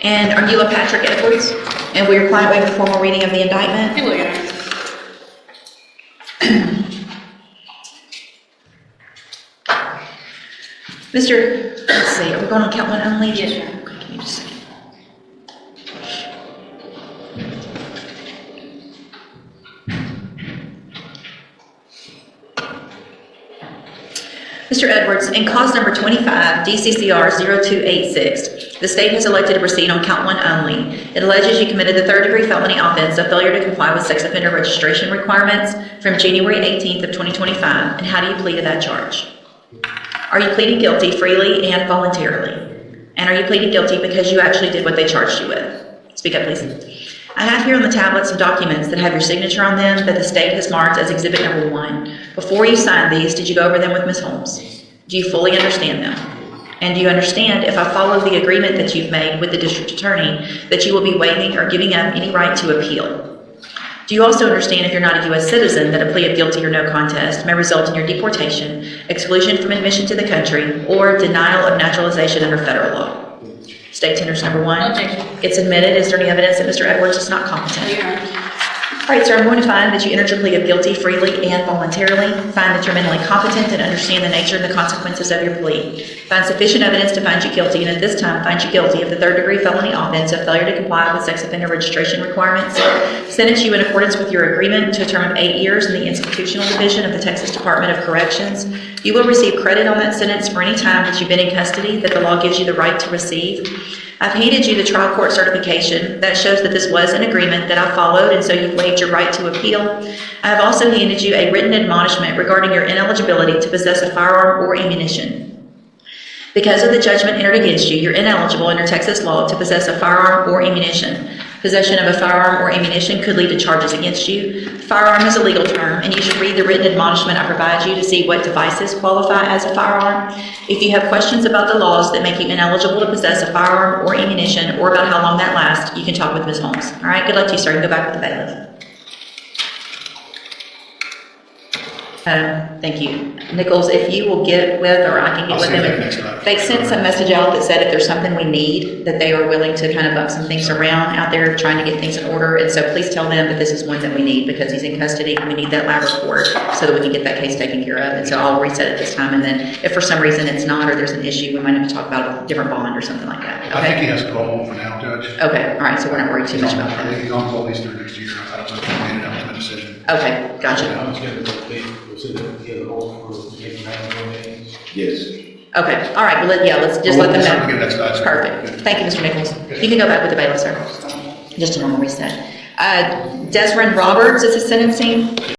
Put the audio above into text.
And are you a Patrick Edwards? And will your client waive the formal reading of the indictment? He will, Your Honor. Let's see, are we going on count one only? Yes, Your Honor. Okay, give me just a second. Mr. Edwards, in cause number 25, DCCR 0286, the state has elected to proceed on count one only. It alleges you committed the third-degree felony offense of failure to comply with sex offender registration requirements from January 18th of 2025. And how do you plead to that charge? Are you pleading guilty freely and voluntarily? And are you pleading guilty because you actually did what they charged you with? Speak up, please. I have here on the tablet some documents that have your signature on them that the state has marked as exhibit number 1. Before you signed these, did you go over them with Ms. Holmes? Do you fully understand them? And do you understand, if I follow the agreement that you've made with the district attorney, that you will be waiving or giving up any right to appeal? Do you also understand, if you're not a U.S. citizen, that a plea of guilty or no contest may result in your deportation, exclusion from admission to the country, or denial of naturalization under federal law? State tenders number 1. Objection. It's admitted. Is there any evidence that Mr. Edwards is not competent? Your Honor. All right, sir, I'm going to find that you entered your plea of guilty freely and voluntarily. Find that you're mentally competent and understand the nature and the consequences of your plea. Find sufficient evidence to find you guilty, and at this time find you guilty of the third-degree felony offense of failure to comply with sex offender registration requirements. Sentence you in accordance with your agreement to a term of 8 years in the institutional division of the Texas Department of Corrections. You will receive credit on that sentence for any time that you've been in custody that the law gives you the right to receive. I've handed you the trial court certification that shows that this was an agreement that I followed, and so you've waived your right to appeal. I have also handed you a written admonishment regarding your ineligibility to possess a firearm or ammunition. Because of the judgment entered against you, you're ineligible under Texas law to possess a firearm or ammunition. Possession of a firearm or ammunition could lead to charges against you. Firearm is a legal term, and you should read the written admonishment I provide you to see what devices qualify as a firearm. If you have questions about the laws that make you ineligible to possess a firearm or ammunition, or about how long that lasts, you can talk with Ms. Holmes. All right, good luck to you, sir. You can go back with the bailiff. Thank you. Nichols, if you will get with, or I can get with them. They sent some message out that said if there's something we need, that they are willing to kind of up some things around out there trying to get things in order. And so please tell them that this is one that we need because he's in custody and we need that lab report so that we can get that case taken care of. And so I'll reset it this time. And then if for some reason it's not, or there's an issue, we might have to talk about a different bond or something like that. Okay? I think he has to go home for now, Judge. Okay. All right. So we're not worried too much about I that. think he's on hold these through next year. I don't know if he made an ultimate decision. Okay. Gotcha. I'm just gonna get a hold for getting days. Yes. Okay. All right. Well, let's just let them know. Give that to us. Perfect. Thank you, Mr. Nichols. You can go back with the bailiff, sir. Just a normal reset. Desmond Roberts is his sentencing.